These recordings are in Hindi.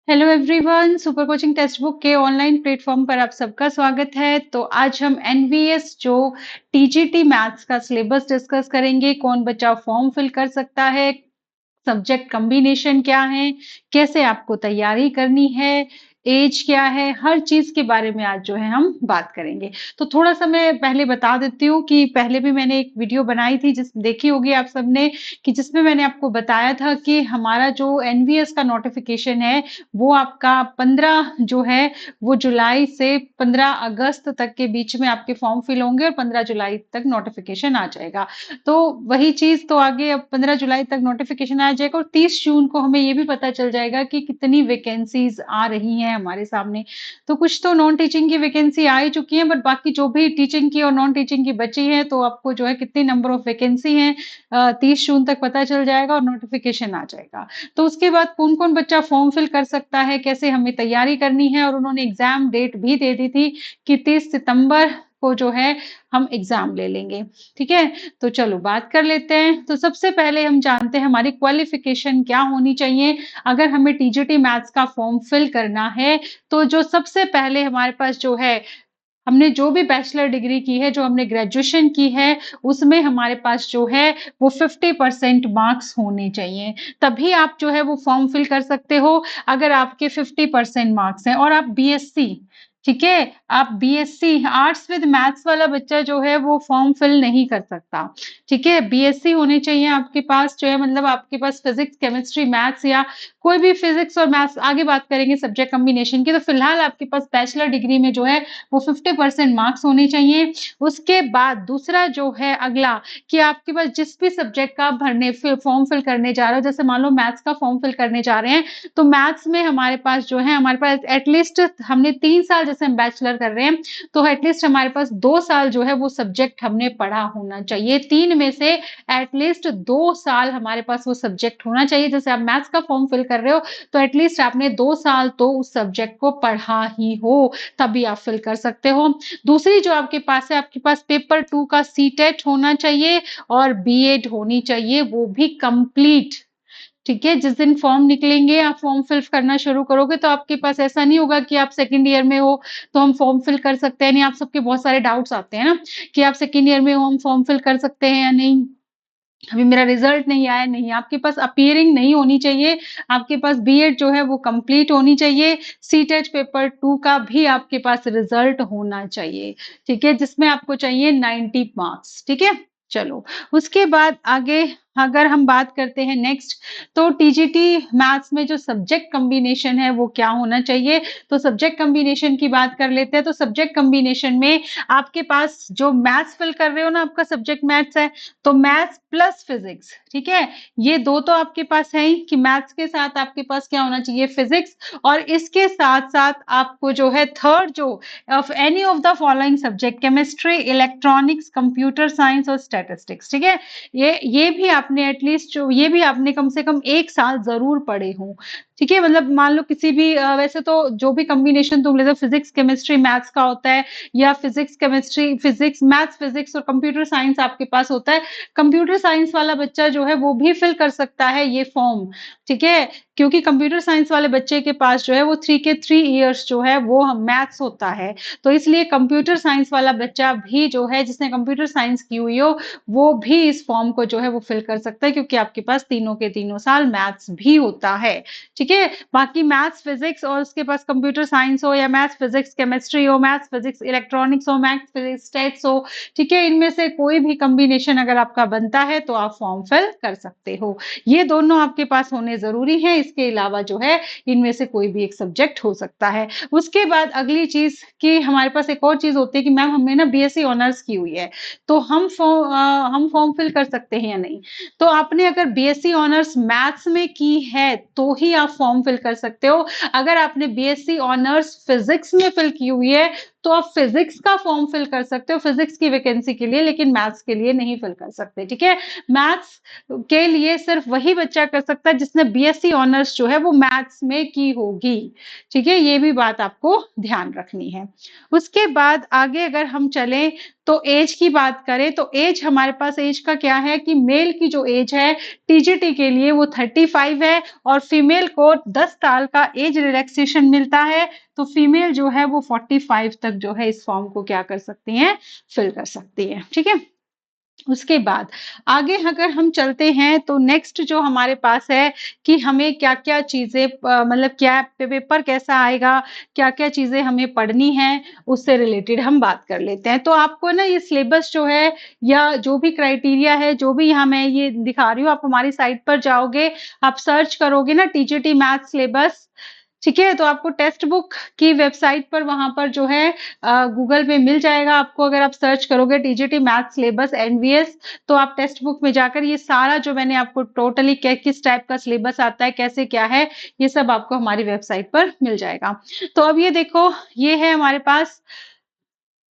Hello everyone, super coaching text book के ऑनलाइन प्लेटफॉर्म पर आप सबका स्वागत है। तो आज हम एनवीएस जो टीजीटी मैथ्स का सिलेबस डिस्कस करेंगे। कौन बच्चा फॉर्म फिल कर सकता है, सब्जेक्ट कॉम्बिनेशन क्या है, कैसे आपको तैयारी करनी है, एज क्या है, हर चीज के बारे में आज जो है हम बात करेंगे। तो थोड़ा सा मैं पहले बता देती हूँ कि पहले भी मैंने एक वीडियो बनाई थी जिस देखी होगी आप सबने, कि जिसमें मैंने आपको बताया था कि हमारा जो एनवीएस का नोटिफिकेशन है वो आपका 15 जो है वो जुलाई से 15 अगस्त तक के बीच में आपके फॉर्म फिल होंगे और 15 जुलाई तक नोटिफिकेशन आ जाएगा। तो वही चीज, तो आगे अब 15 जुलाई तक नोटिफिकेशन आ जाएगा और 30 जून को हमें ये भी पता चल जाएगा कि कितनी वैकेंसीज आ रही हैं हमारे सामने। तो कुछ तो नॉन टीचिंग की वैकेंसी आ ही चुकी है, बट बाकी जो भी टीचिंग की और नॉन टीचिंग की बची है तो आपको जो है कितनी नंबर ऑफ वैकेंसी है 30 जून तक पता चल जाएगा और नोटिफिकेशन आ जाएगा। तो उसके बाद कौन कौन बच्चा फॉर्म फिल कर सकता है, कैसे हमें तैयारी करनी है, और उन्होंने एग्जाम डेट भी दे दी थी कि 30 सितंबर को जो है हम एग्जाम ले लेंगे। ठीक है, तो चलो बात कर लेते हैं। तो सबसे पहले हम जानते हैं हमारी क्वालिफिकेशन क्या होनी चाहिए अगर हमें टीजीटी मैथ्स का फॉर्म फिल करना है। तो जो सबसे पहले हमारे पास जो है, हमने जो भी बैचलर डिग्री की है, जो हमने ग्रेजुएशन की है, उसमें हमारे पास जो है वो 50% मार्क्स होने चाहिए। तभी आप जो है वो फॉर्म फिल कर सकते हो अगर आपके 50% मार्क्स हैं और आप बीएससी, ठीक है, आप बीएससी आर्ट्स विद मैथ्स वाला बच्चा जो है वो फॉर्म फिल नहीं कर सकता। ठीक है, बीएससी होने चाहिए आपके पास, जो है मतलब आपके पास फिजिक्स केमिस्ट्री मैथ्स या कोई भी फिजिक्स और मैथ्स, आगे बात करेंगे सब्जेक्ट कॉम्बिनेशन की। तो फिलहाल आपके पास बैचलर डिग्री में जो है वो 50% मार्क्स होने चाहिए। उसके बाद दूसरा जो है अगला, कि आपके पास जिस भी सब्जेक्ट का आप भरने फॉर्म फिल करने जा रहे हो, जैसे मान लो मैथ्स का फॉर्म फिल करने जा रहे हैं, तो मैथ्स में हमारे पास जो है, हमारे पास एटलीस्ट हमने 3 साल, जैसे हम बैचलर कर रहे हैं तो एटलीस्ट हमारे पास 2 साल जो है वो सब्जेक्ट हमने पढ़ा होना चाहिए। 3 में से एटलीस्ट 2 साल हमारे पास वो सब्जेक्ट होना चाहिए। जैसे आप मैथ्स का फॉर्म फिल कर रहे हो तो एटलीस्ट आपने 2 साल तो उस सब्जेक्ट को पढ़ा ही हो, तभी आप फिल कर सकते हो। दूसरी जो आपके पास है, आपके पास पेपर 2 का सीटेट होना चाहिए और बीएड होनी चाहिए, वो भी कंप्लीट। ठीक है, जिस दिन फॉर्म निकलेंगे, आप फॉर्म फिल करना शुरू करोगे तो आपके पास ऐसा नहीं होगा कि आप सेकंड ईयर में हो तो हम फॉर्म फिल कर सकते हैं नहीं। आप सबके बहुत सारे डाउट्स आते हैं ना कि आप सेकंड ईयर में हो, हम फॉर्म फिल कर सकते हैं या नहीं, अभी मेरा रिजल्ट नहीं आया। नहीं, आपके पास अपीयरिंग नहीं होनी चाहिए, आपके पास बीएड जो है वो कंप्लीट होनी चाहिए। सीटेट पेपर 2 का भी आपके पास रिजल्ट होना चाहिए, ठीक है, जिसमें आपको चाहिए 90 मार्क्स। ठीक है, चलो उसके बाद आगे अगर हम बात करते हैं नेक्स्ट, तो टीजीटी मैथ्स में जो सब्जेक्ट कॉम्बिनेशन है वो क्या होना चाहिए। तो सब्जेक्ट कॉम्बिनेशन की बात कर लेते हैं। तो सब्जेक्ट कॉम्बिनेशन में आपके पास जो मैथ्स फिल कर रहे हो ना, आपका सब्जेक्ट मैथ्स है, तो मैथ्स प्लस फिजिक्स, ठीक है, ये दो तो आपके पास है ही, कि मैथ्स के साथ आपके पास क्या होना चाहिए, फिजिक्स, और इसके साथ साथ आपको जो है थर्ड जो of any of the following subject, chemistry, electronics, computer science और स्टैटिस्टिक्स। ठीक है, ये भी आपने एटलीस्ट जो, ये भी आपने कम से कम 1 साल जरूर पढ़े हो। ठीक है, मतलब मान लो किसी भी वैसे तो जो भी कॉम्बिनेशन तुम लेते हो, फिजिक्स केमिस्ट्री मैथ्स का होता है, या physics chemistry physics maths physics और कंप्यूटर साइंस आपके पास होता है। कंप्यूटर साइंस वाला बच्चा जो है वो भी फिल कर सकता है ये फॉर्म। ठीक है, क्योंकि कंप्यूटर साइंस वाले बच्चे के पास जो है वो 3 के 3 इयर्स जो है वो मैथ्स होता है, तो इसलिए कंप्यूटर साइंस वाला बच्चा भी जो है, जिसने कंप्यूटर साइंस की हुई हो, वो भी इस फॉर्म को जो है वो फिल कर सकता है, क्योंकि आपके पास तीनों के तीनों साल मैथ्स भी होता है। ठीक है, बाकी मैथ्स फिजिक्स और उसके पास कंप्यूटर साइंस हो, या मैथ्स फिजिक्स केमिस्ट्री हो, मैथ्स फिजिक्स इलेक्ट्रॉनिक्स हो, मैथ्स फिजिक्स स्टैट्स हो, ठीक है, इनमें से कोई भी कॉम्बिनेशन अगर आपका बनता है तो आप फॉर्म फिल कर सकते हो। ये दोनों आपके पास होने जरूरी है, इसके अलावा जो है इनमें से कोई भी एक सब्जेक्ट हो सकता है। उसके बाद अगली चीज कि हमारे पास एक और चीज होती है कि मैम हमने ना बीएससी ऑनर्स की हुई है, तो हम फॉर्म फिल कर सकते हैं या नहीं। तो आपने अगर बीएससी ऑनर्स मैथ्स में की है तो ही आप फॉर्म फिल कर सकते हो। अगर आपने बीएससी ऑनर्स फिजिक्स में फिल की हुई है तो आप फिजिक्स का फॉर्म फिल कर सकते हो फिजिक्स की वैकेंसी के लिए, लेकिन मैथ्स के लिए नहीं फिल कर सकते। ठीक है, मैथ्स के लिए सिर्फ वही बच्चा कर सकता है जिसने बीएससी ऑनर्स जो है वो मैथ्स में की होगी। ठीक है, ये भी बात आपको ध्यान रखनी है। उसके बाद आगे अगर हम चलें तो एज की बात करें तो एज हमारे पास एज का क्या है कि मेल की जो एज है टीजीटी के लिए वो 35 है और फीमेल को 10 साल का एज रिलैक्सेशन मिलता है। तो फीमेल जो है वो 45 तक जो है इस फॉर्म को क्या कर सकती हैं, फिल कर सकती है। ठीक है, उसके बाद आगे अगर हम चलते हैं तो नेक्स्ट जो हमारे पास है कि हमें क्या-क्या चीजें मतलब क्या पेपर कैसा आएगा, क्या-क्या चीजें हमें पढ़नी है, उससे रिलेटेड हम बात कर लेते हैं। तो आपको ना ये सिलेबस जो है या जो भी क्राइटेरिया है, जो भी यहाँ मैं ये दिखा रही हूँ, आप हमारी साइट पर जाओगे, आप सर्च करोगे ना टीजीटी मैथ सिलेबस, ठीक है, तो आपको टेक्स्ट बुक की वेबसाइट पर वहां पर जो है गूगल पे मिल जाएगा आपको। अगर आप सर्च करोगे टीजीटी मैथ सिलेबस एनवीएस, तो आप टेक्स्ट बुक में जाकर ये सारा जो मैंने आपको टोटली किस टाइप का सिलेबस आता है, कैसे क्या है, ये सब आपको हमारी वेबसाइट पर मिल जाएगा। तो अब ये देखो, ये है हमारे पास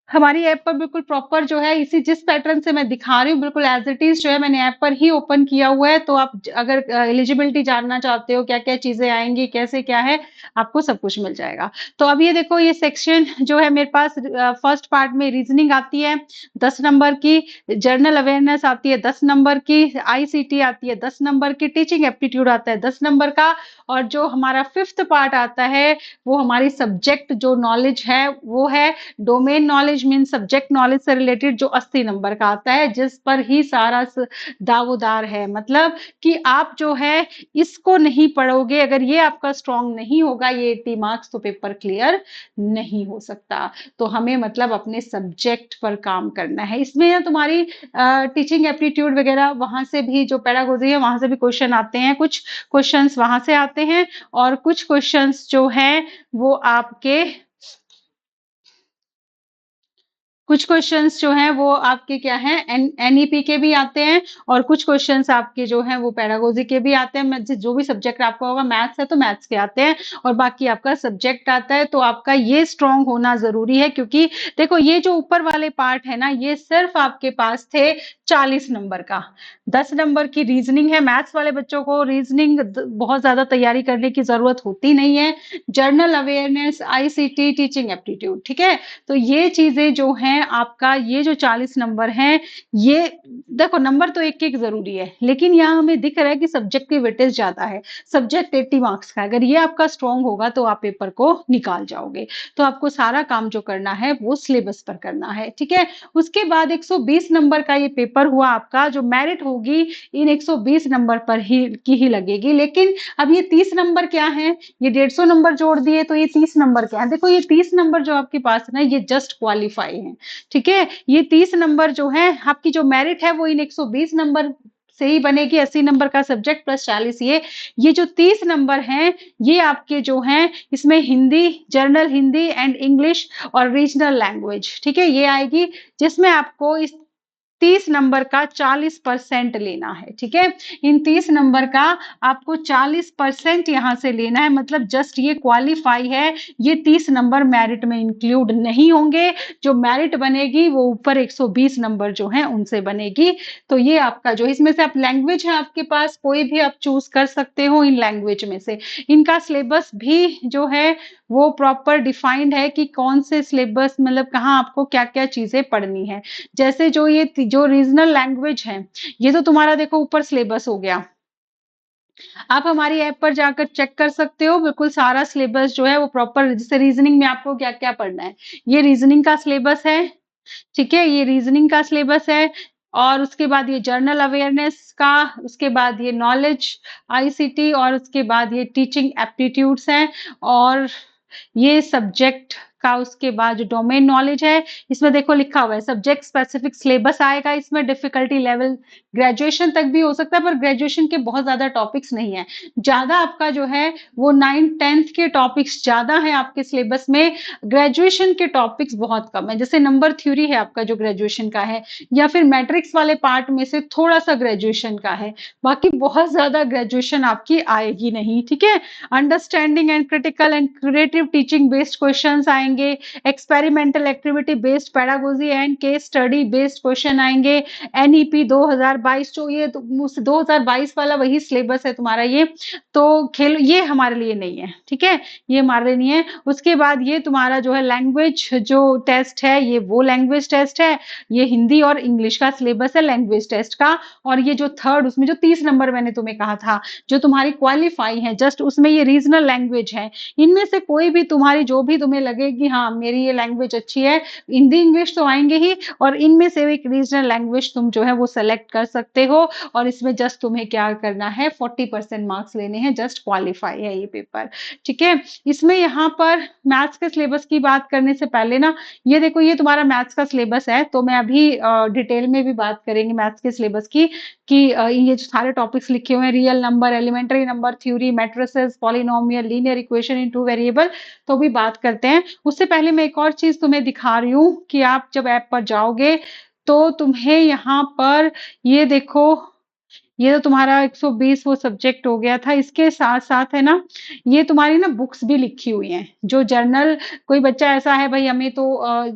हमारी ऐप पर बिल्कुल प्रॉपर जो है इसी जिस पैटर्न से मैं दिखा रही हूँ बिल्कुल एज इट इज जो है मैंने ऐप पर ही ओपन किया हुआ है। तो आप अगर एलिजिबिलिटी जानना चाहते हो क्या क्या चीजें आएंगी, कैसे क्या है, आपको सब कुछ मिल जाएगा। तो अब ये देखो, ये सेक्शन जो है मेरे पास फर्स्ट पार्ट में रीजनिंग आती है 10 नंबर की, जर्नल अवेयरनेस आती है 10 नंबर की, आईसीटी आती है 10 नंबर की, टीचिंग एप्टीट्यूड आता है 10 नंबर का, और जो हमारा फिफ्थ पार्ट आता है वो हमारी सब्जेक्ट जो नॉलेज है वो है domain knowledge mean subject knowledge से रिलेटेड, जो 80 नंबर का आता है, जिस पर ही सारा दावोदार है। मतलब कि आप जो है इसको नहीं पढ़ोगे, अगर ये आपका स्ट्रांग नहीं होगा ये 80 मार्क्स, तो पेपर क्लियर नहीं हो सकता। तो हमें मतलब अपने सब्जेक्ट पर काम करना है। इसमें ना तुम्हारी टीचिंग एप्टीट्यूड वगैरह वहां से भी जो पेडागोजी है वहां से भी क्वेश्चन आते हैं, कुछ क्वेश्चंस वहां से आते हैं और कुछ क्वेश्चंस जो हैं वो आपके कुछ क्वेश्चंस जो हैं वो आपके क्या हैं एनईपी के भी आते हैं और कुछ क्वेश्चंस आपके जो हैं वो पेडागोजी के भी आते हैं। जो भी सब्जेक्ट आपका होगा, मैथ्स है तो मैथ्स के आते हैं और बाकी आपका सब्जेक्ट आता है। तो आपका ये स्ट्रांग होना जरूरी है, क्योंकि देखो ये जो ऊपर वाले पार्ट है ना, ये सिर्फ आपके पास थे 40 नंबर का। 10 नंबर की रीजनिंग है। मैथ्स वाले बच्चों को रीजनिंग बहुत ज्यादा तैयारी करने की जरूरत होती नहीं है। Journal awareness, ICT, teaching aptitude, ठीक है। तो ये चीजें जो हैं आपका, ये जो 40 नंबर हैं, ये देखो नंबर तो एक एक जरूरी है, लेकिन यहाँ हमें दिख रहा है कि सब्जेक्ट की वेटेज ज्यादा है। सब्जेक्ट 80 मार्क्स का, अगर ये आपका स्ट्रांग होगा तो आप पेपर को निकाल जाओगे। तो आपको सारा काम जो करना है वो सिलेबस पर करना है, ठीक है। उसके बाद 120 नंबर का ये पेपर हुआ आपका, जो मेरिट होगी इन 120 नंबर पर ही लगेगी। लेकिन अब ये 30 नंबर क्या है, ये 150 नंबर जोड़ दिए तो ये 30 नंबर क्या है। देखो ये 30 नंबर जो आपके पास है ना, ये जस्ट क्वालिफाई है, ठीक है। ये 30 नंबर जो है आपकी जो मेरिट है वो इन 120 नंबर से ही बनेगी। 80 नंबर का सब्जेक्ट प्लस 40 ये जो 30 नंबर हैं ये आपके जो हैं इसमें Hindi, journal Hindi and English और रीजनल लैंग्वेज, ठीक है, ये आएगी, जिसमें आपको इस 30 नंबर का 40% लेना है, ठीक है। इन 30 नंबर का आपको 40% यहां से लेना है, मतलब जस्ट ये क्वालिफाई है। ये 30 नंबर मेरिट में इंक्लूड नहीं होंगे। जो मेरिट बनेगी वो ऊपर 120 नंबर जो है उनसे बनेगी। तो ये आपका जो इसमें से आप लैंग्वेज है आपके पास कोई भी आप चूज कर सकते हो इन लैंग्वेज में से। इनका सिलेबस भी जो है वो प्रॉपर डिफाइंड है कि कौन से सिलेबस मतलब कहाँ आपको क्या क्या चीजें पढ़नी है। जैसे जो रीजनल लैंग्वेज है, ये तो तुम्हारा देखो ऊपर सिलेबस हो गया। आप हमारी ऐप पर जाकर चेक कर सकते हो, बिल्कुल सारा सिलेबस जो है वो प्रॉपर, जैसे रीजनिंग में आपको क्या क्या पढ़ना है, ये रीजनिंग का सिलेबस है, ठीक है, ये रीजनिंग का सिलेबस है। और उसके बाद ये जर्नल अवेयरनेस का, उसके बाद ये नॉलेज आईसीटी और उसके बाद ये टीचिंग एप्टीट्यूड्स हैं और ये सब्जेक्ट का, उसके बाद जो डोमेन नॉलेज है इसमें देखो लिखा हुआ है सब्जेक्ट स्पेसिफिक सिलेबस आएगा। इसमें डिफिकल्टी लेवल ग्रेजुएशन तक भी हो सकता है, पर ग्रेजुएशन के बहुत ज्यादा टॉपिक्स नहीं है। ज्यादा आपका जो है वो 9th-10th के टॉपिक्स ज्यादा है आपके सिलेबस में, ग्रेजुएशन के टॉपिक्स बहुत कम है। जैसे नंबर थ्योरी है आपका जो ग्रेजुएशन का है, या फिर मैट्रिक्स वाले पार्ट में से थोड़ा सा ग्रेजुएशन का है, बाकी बहुत ज्यादा ग्रेजुएशन आपकी आएगी नहीं, ठीक है। Understanding and critical and creative teaching based questions आएंगे। आएंगे, experimental activity based pedagogy and case study based question आएंगे, एनईपी 2022 जो ये 2022 वाला वही सिलेबस है तुम्हारा ये, तो खेल ये हमारे लिए नहीं है, ठीक है, ये हमारे लिए नहीं है। उसके बाद ये तुम्हारा जो है लैंग्वेज जो टेस्ट है, ये वो लैंग्वेज टेस्ट है, ये हिंदी और इंग्लिश का सिलेबस है लैंग्वेज टेस्ट का। और ये जो थर्ड उसमें जो 30 नंबर मैंने तुम्हें कहा था जो तुम्हारी क्वालिफाई है जस्ट उसमें ये रीजनल लैंग्वेज है। इनमें से कोई भी तुम्हारी जो भी तुम्हें लगे कि हाँ मेरी ये लैंग्वेज अच्छी है, हिंदी इंग्लिश तो आएंगे ही, और इनमें से एक रीजनल लैंग्वेज तुम जो है वो सेलेक्ट कर सकते हो। और इसमें जस्ट तुम्हें क्या करना है, 40% मार्क्स लेने हैं, जस्ट क्वालिफाई है ये पेपर, ठीक है। इसमें यहाँ पर मैथ्स के सिलेबस की बात करने से पहले ना, ये देखो ये तुम्हारा मैथ्स का सिलेबस है, तो मैं अभी डिटेल में भी बात करेंगे मैथ्स के सिलेबस की, कि ये जो सारे टॉपिक्स लिखे हुए हैं, real number, elementary number theory, matrices, polynomial, linear equation in two variable, तो भी बात करते हैं। उससे पहले मैं एक और चीज तुम्हें दिखा रही हूँ कि आप जब ऐप पर जाओगे तो तुम्हें यहाँ पर ये देखो, ये तो तुम्हारा 120 वो सब्जेक्ट हो गया था, इसके साथ साथ है ना ये तुम्हारी ना बुक्स भी लिखी हुई हैं जो जर्नल, कोई बच्चा ऐसा है भाई हमें तो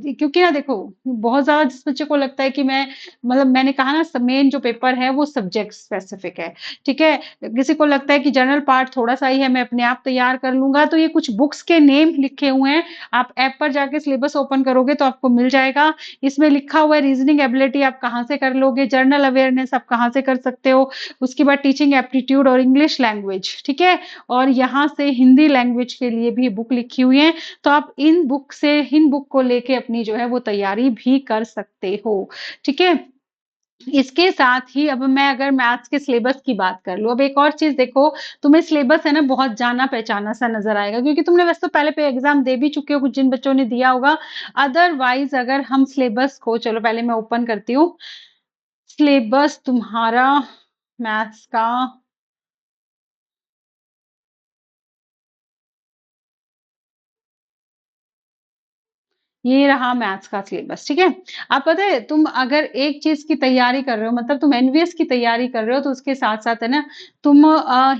क्योंकि ना देखो बहुत ज्यादा जिस बच्चे को लगता है कि मैं मतलब मैंने कहा ना मेन जो पेपर है वो सब्जेक्ट स्पेसिफिक है, ठीक है, किसी को लगता है कि जनरल पार्ट थोड़ा सा ही है मैं अपने आप तैयार कर लूंगा, तो ये कुछ बुक्स के नेम लिखे हुए हैं, आप ऐप पर जाके सिलेबस ओपन करोगे तो आपको मिल जाएगा। इसमें लिखा हुआ है रीजनिंग एबिलिटी आप कहाँ से कर लोगे, जर्नल अवेयरनेस आप कहाँ से कर सकते हो, उसके बाद टीचिंग एप्टीट्यूड और इंग्लिश लैंग्वेज, ठीक है, और यहाँ से हिंदी लैंग्वेज के लिए भी बुक लिखी हुई है, तो आप इन बुक को लेके अपनी जो है वो तैयारी भी कर सकते हो, ठीक है। इसके साथ ही अब मैं अगर मैथ्स के सिलेबस की बात कर लूं, अब एक और चीज देखो, तुम्हें सिलेबस है ना बहुत जाना पहचाना सा नजर आएगा क्योंकि तुमने वैसे तो पहले पे एग्जाम दे भी चुके हो, कुछ जिन बच्चों ने दिया होगा। अदरवाइज अगर हम सिलेबस को, चलो पहले मैं ओपन करती हूँ सिलेबस तुम्हारा मैथ्स का, ये रहा मैथ्स का सिलेबस, ठीक है। आप पता है तुम अगर एक चीज की तैयारी कर रहे हो, मतलब तुम एनवीएस की तैयारी कर रहे हो, तो उसके साथ साथ है ना तुम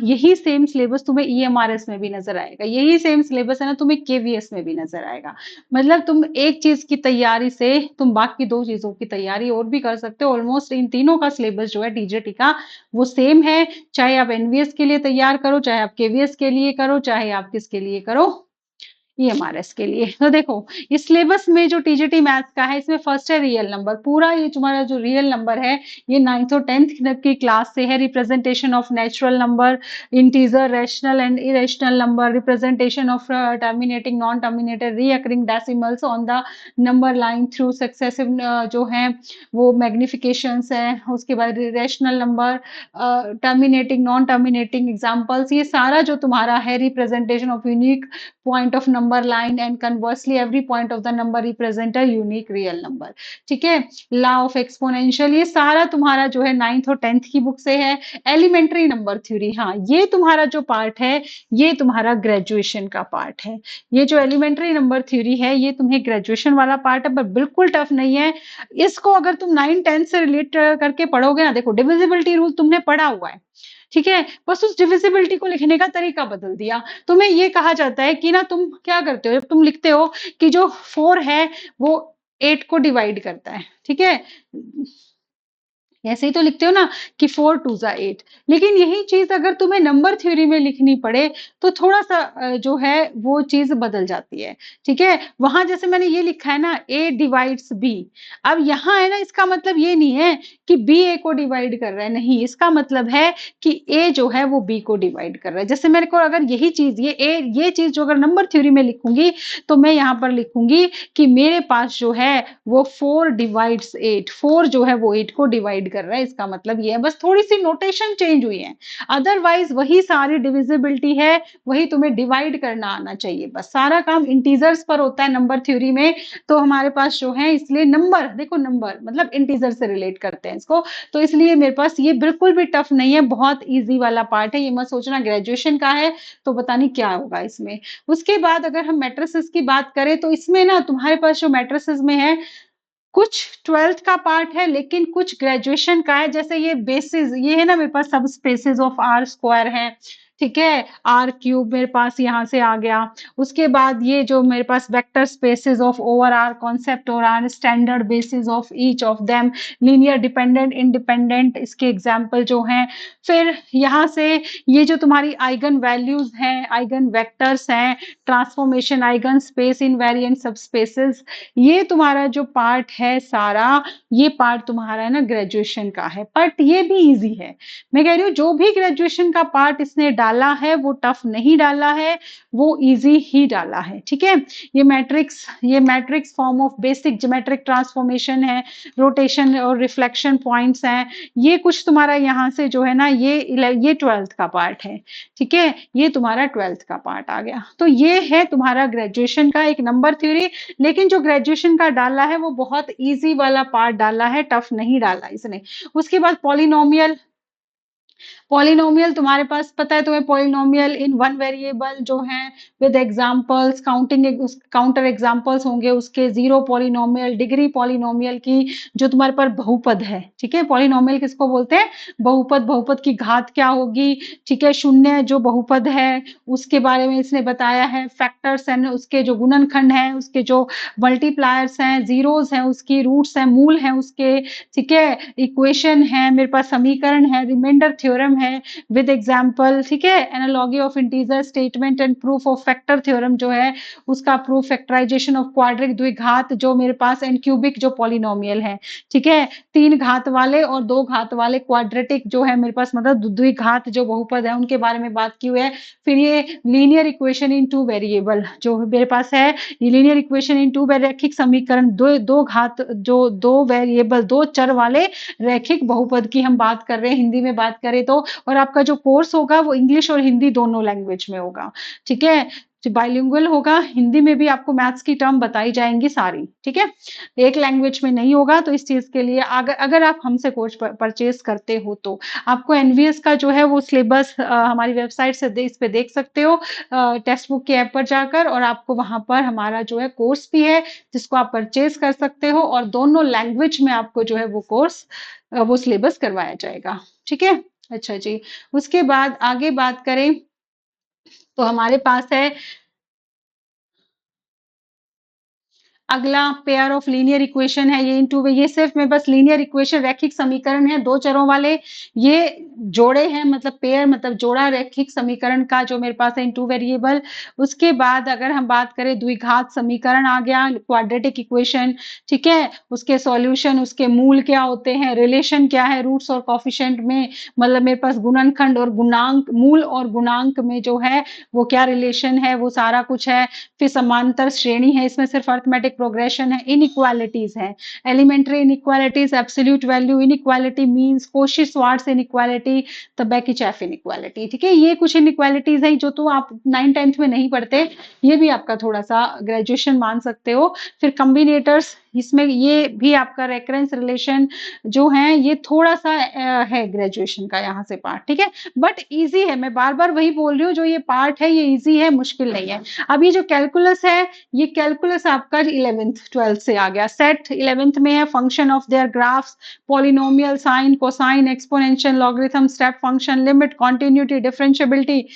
यही सेम सिलेबस तुम्हें ईएमआरएस में भी नजर आएगा, यही सेम सिलेबस है ना तुम्हें केवीएस में भी नजर आएगा। मतलब तुम एक चीज की तैयारी से तुम बाकी दो चीजों की तैयारी और भी कर सकते हो। ऑलमोस्ट इन तीनों का सिलेबस जो है टीजीटी का वो सेम है, चाहे आप एनवीएस के लिए तैयार करो, चाहे आप केवीएस के लिए करो, चाहे आप किसके लिए करो, ईएमआरएस के लिए। तो देखो इस सिलेबस में जो टीजीटी मैथ्स का है इसमें फर्स्ट है रियल नंबर, पूरा ये तुम्हारा जो रियल नंबर है ये 9th और 10th की क्लास से है। Representation of natural number, integer, rational and irrational number, representation of terminating non terminated recurring decimals on the number line through successive जो है वो मैग्निफिकेशंस है, उसके बाद rational number, terminating non terminating examples, ये सारा जो तुम्हारा है representation of unique point of number line and conversely every point of the number represent a unique real number, ठीक है। लॉ ऑफ एक्सपोनेंशियल, ये सारा तुम्हारा जो है 9th और 10th की बुक से है। एलिमेंट्री नंबर थ्योरी, हाँ ये तुम्हारा जो पार्ट है ये तुम्हारा ग्रेजुएशन का पार्ट है, ये जो एलिमेंट्री नंबर थ्योरी है ये तुम्हें ग्रेजुएशन वाला पार्ट है, पर बिल्कुल टफ नहीं है। इसको अगर तुम 9-10 से रिलेट करके पढ़ोगे ना, देखो डिविजिबिलिटी रूल तुमने पढ़ा हुआ है, ठीक है, बस उस डिविजिबिलिटी को लिखने का तरीका बदल दिया। तुम्हें ये कहा जाता है कि ना तुम क्या करते हो जब तुम लिखते हो कि जो 4 है वो 8 को डिवाइड करता है, ठीक है, ऐसे ही तो लिखते हो ना कि 4 2 जा 8, लेकिन यही चीज अगर तुम्हें नंबर थ्योरी में लिखनी पड़े तो थोड़ा सा जो है वो चीज बदल जाती है, ठीक है। वहां जैसे मैंने ये लिखा है ना ए डिवाइड्स बी, अब यहाँ है ना इसका मतलब ये नहीं है कि बी ए को डिवाइड कर रहा है, नहीं, इसका मतलब है कि ए जो है वो बी को डिवाइड कर रहा है। जैसे मेरे को अगर यही चीज ये चीज जो अगर नंबर थ्योरी में लिखूंगी तो मैं यहाँ पर लिखूंगी कि मेरे पास जो है वो 4 डिवाइड्स 8, 4 जो है वो 8 को डिवाइड कर रहा है, इसका मतलब ये है, बस थोड़ी सी नोटेशन चेंज हुई है, अदरवाइज वही सारी डिविजिबिलिटी है, वही तुम्हें डिवाइड करना आना चाहिए, बस सारा काम इंटीजर्स पर होता है नंबर थ्योरी में। तो हमारे पास जो है इसलिए नंबर, देखो नंबर मतलब इंटीजर से रिलेट करते हैं इसको, तो इसलिए मेरे पास ये बिल्कुल भी टफ नहीं है, बहुत ईजी वाला पार्ट है, ये मत सोचना ग्रेजुएशन का है तो पता नहीं क्या होगा इसमें। उसके बाद अगर हम मैट्रिसेस की बात करें तो इसमें ना तुम्हारे पास जो मैट्रिसेस में है कुछ 12th का पार्ट है लेकिन कुछ ग्रेजुएशन का है, जैसे ये बेसिस, ये है ना मेरे पास सब स्पेसिस ऑफ आर स्क्वायर है, ठीक है, आर क्यूब मेरे पास यहाँ से आ गया। उसके बाद ये जो मेरे पास vector spaces of over R concept और R standard basis of each of them, linear dependent independent, इसके एग्जाम्पल जो हैं। फिर यहाँ से ये जो तुम्हारी आइगन वैल्यूज हैं, आइगन वेक्टर्स हैं, transformation eigenspace invariant subspaces, ये तुम्हारा जो पार्ट है सारा, ये पार्ट तुम्हारा ना ग्रेजुएशन का है, बट ये भी इजी है। मैं कह रही हूँ जो भी ग्रेजुएशन का पार्ट इसने डाला है वो टफ नहीं डाला है, वो इजी ही डाला है। ठीक है, ये matrix form of basic geometric transformation है, रोटेशन और रिफ्लेक्शन पॉइंट्स हैं। ये कुछ तुम्हारा यहाँ से जो है ना, ये 12th का पार्ट है। ठीक है, ये तुम्हारा 12th का पार्ट आ गया। तो ये है तुम्हारा ग्रेजुएशन का एक नंबर थ्योरी। लेकिन जो ग्रेजुएशन का डाला है वो बहुत इजी वाला पार्ट डाला है, टफ नहीं डाला इसने। उसके बाद पॉलिनोमियल, पॉलिनोमियल तुम्हारे पास पता है तुम्हें, पॉलिनोमियल इन वन वेरिएबल जो है विद एग्जांपल्स, काउंटर एग्जांपल्स होंगे उसके, जीरो पॉलिनोमियल, डिग्री पॉलिनोमियल की जो तुम्हारे पर बहुपद है। ठीक है, पॉलिनोमियल किसको बोलते हैं, बहुपद, बहुपद की घात क्या होगी। ठीक है, शून्य जो बहुपद है उसके बारे में इसने बताया है, फैक्टर्स हैं उसके, जो गुणनखंड है उसके, जो मल्टीप्लायर्स हैं, जीरोस हैं उसकी, रूट्स हैं, मूल हैं उसके। ठीक है, इक्वेशन है मेरे पास, समीकरण है, रिमाइंडर थ्योरम है विद एग्जांपल। ठीक है, analogy of integer statement and proof of factor theorem जो है उसका प्रूफ, फैक्टराइजेशन ऑफ क्वाड्रिक द्विघात जो मेरे पास, एंड क्यूबिक जो पॉलिनोमियल है। ठीक है, 3 घात वाले और 2 घात वाले क्वाड्रेटिक जो है मेरे पास, मतलब द्विघात जो बहुपद है उनके बारे में बात की हुई है। फिर ये लीनियर इक्वेशन इन 2 वेरिएबल जो मेरे पास है, ये लीनियर इक्वेशन इन 2 रैखिक समीकरण, दो घात जो 2 वेरिएबल 2 चर वाले रैखिक बहुपद की हम बात कर रहे हैं, हिंदी में बात करें तो। और आपका जो कोर्स होगा वो इंग्लिश और हिंदी दोनों लैंग्वेज में होगा। ठीक है, बाइलिंगुअल होगा, हिंदी में भी आपको मैथ्स की टर्म बताई जाएंगी सारी। ठीक है, एक लैंग्वेज में नहीं होगा। तो इस चीज के लिए अगर आप हमसे कोर्स परचेज करते हो तो आपको एनवीएस का जो है वो सिलेबस हमारी वेबसाइट से इस पे देख सकते हो, टेक्स्ट बुक के ऐप पर जाकर, और आपको वहां पर हमारा जो है कोर्स भी है जिसको आप परचेज कर सकते हो, और दोनों लैंग्वेज में आपको जो है वो कोर्स, वो सिलेबस करवाया जाएगा। ठीक है, अच्छा जी। उसके बाद आगे बात करें तो हमारे पास है अगला, पेयर ऑफ लीनियर इक्वेशन है, ये इनटू, ये सिर्फ में बस लीनियर इक्वेशन, रैखिक समीकरण है 2 चरों वाले, ये जोड़े हैं, मतलब पेयर मतलब जोड़ा रैखिक समीकरण का जो मेरे पास है इन 2 वेरिएबल। उसके बाद अगर हम बात करें द्विघात समीकरण आ गया, क्वाड्रेटिक इक्वेशन। ठीक है, उसके सॉल्यूशन, उसके मूल क्या होते हैं, रिलेशन क्या है रूट्स और कॉफिशिएंट में, मतलब मेरे पास गुणनखंड और गुणांक, मूल और गुणांक में जो है वो क्या रिलेशन है, वो सारा कुछ है। फिर समांतर श्रेणी है, इसमें सिर्फ अरिथमेटिक प्रोग्रेशन है, इनइक्वालिटीज है, elementary inequalities, absolute value inequality, means Cauchy Schwarz inequality, तबेकी-चैफ इनइक्वालिटी। ठीक है, ये कुछ इनइक्वालिटीज है जो तो आप 9 10th में नहीं पढ़ते, ये भी आपका थोड़ा सा ग्रेजुएशन मान सकते हो। फिर कॉम्बिनेटर्स, इसमें ये भी आपका रेकरेंस रिलेशन जो है ये थोड़ा सा है ग्रेजुएशन का यहाँ से पार्ट। ठीक है, बट इजी है, मैं बार बार वही बोल रही हूँ, जो ये पार्ट है ये इजी है, मुश्किल नहीं है। अब ये जो कैलकुलस है, ये कैलकुलस आपका 11th 12th से आ गया, सेट 11th में है, function of their graphs, polynomial, sine, cosine, exponential, logarithm, step function, limit, continuity, differentiability,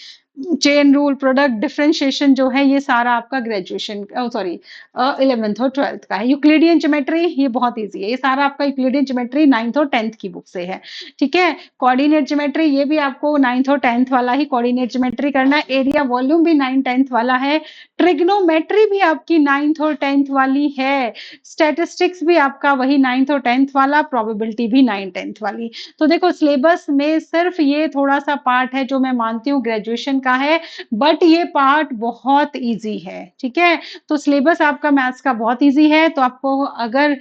chain rule, product, differentiation जो है ये सारा आपका ग्रेजुएशन, सॉरी 11th और 12th का है। यूक्लिडियन ज्योमेट्री ये बहुत इजी है, ये सारा आपका यूक्लिडियन ज्योमेट्री 9th और 10th की बुक से है। ठीक है, कोऑर्डिनेट ज्योमेट्री ये भी आपको 9th और 10th वाला ही कोऑर्डिनेट ज्योमेट्री करना है। एरिया वॉल्यूम भी 9 10th वाला है। ट्रिग्नोमेट्री भी आपकी 9th और 10th वाली है। स्टैटिस्टिक्स भी आपका वही 9th और 10th वाला, प्रोबेबिलिटी भी 9 10th वाली। तो देखो सिलेबस में सिर्फ ये थोड़ा सा पार्ट है जो मैं मानती हूँ ग्रेजुएशन का है, बट ये पार्ट बहुत इजी है। ठीक है, तो सिलेबस आपका मैथ्स का बहुत इजी है, तो आपको अगर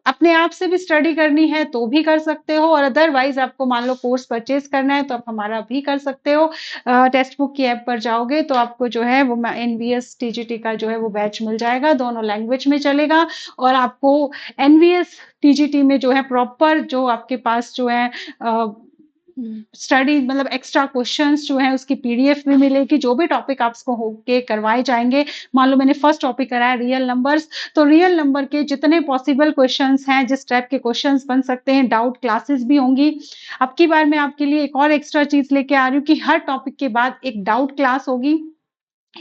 अपने आप से भी स्टडी करनी है तो भी कर सकते हो, और अदरवाइज आपको मान लो कोर्स परचेज करना है तो आप हमारा भी कर सकते हो। टेक्स्ट बुक की ऐप पर जाओगे तो आपको जो है वो एनवीएस टीजीटी का जो है वो बैच मिल जाएगा, दोनों लैंग्वेज में चलेगा। और आपको एनवीएस टीजीटी में जो है प्रॉपर जो आपके पास जो है स्टडी मतलब एक्स्ट्रा क्वेश्चंस जो है उसकी पीडीएफ भी मिलेगी, जो भी टॉपिक आपको होके करवाए जाएँगे। मान लो मैंने फर्स्ट टॉपिक कराया रियल नंबर्स, तो रियल नंबर के जितने पॉसिबल क्वेश्चंस हैं, जिस टाइप के क्वेश्चंस बन सकते हैं, डाउट क्लासेस भी होंगी। अब की बार मैं आपके लिए एक और एक्स्ट्रा चीज़ लेके आ रही हूँ कि हर टॉपिक के बाद एक डाउट क्लास होगी।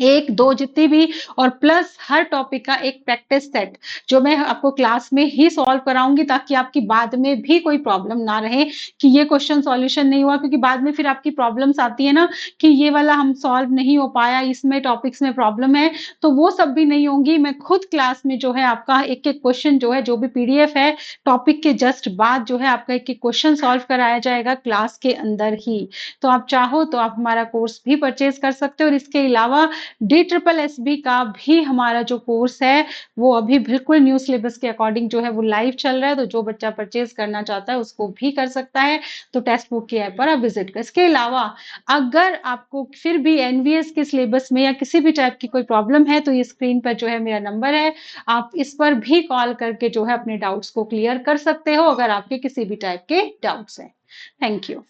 1-2 जितनी भी और प्लस हर टॉपिक का एक प्रैक्टिस सेट जो मैं आपको क्लास में ही सॉल्व कराऊँगी ताकि आपकी बाद में भी कोई प्रॉब्लम ना रहे कि ये क्वेश्चन सॉल्यूशन नहीं हुआ क्योंकि बाद में फिर आपकी प्रॉब्लम्स आती है ना कि ये वाला हम सॉल्व नहीं हो पाया, इसमें टॉपिक्स में प्रॉब्लम है, तो वो सब भी नहीं होंगी। मैं खुद क्लास में जो है आपका एक-एक क्वेश्चन जो है, जो भी पीडीएफ है, टॉपिक के जस्ट बाद जो है आपका एक-एक क्वेश्चन सॉल्व कराया जाएगा क्लास के अंदर ही। तो आप चाहो तो आप हमारा कोर्स भी परचेज़ कर सकते हो और इसके अलावा DSSB का भी हमारा जो कोर्स है, वो अभी बिल्कुल न्यू सिलेबस के अकॉर्डिंग जो है वो लाइव चल रहा है, तो जो बच्चा परचेज़ करना चाहता है उसको भी कर सकता है, तो टेक्स्ट बुक की ऐप पर आप विज़िट करें। इसके अलावा अगर आपको फिर भी एनवीएस के सिलेबस में या किसी भी टाइप की कोई प्रॉब्लम है, तो ये स्क्रीन पर जो है मेरा नंबर है, आप इस पर भी कॉल करके जो है अपने डाउट्स को क्लियर कर सकते हो, अगर आपके किसी भी टाइप के डाउट्स हैं। Thank you.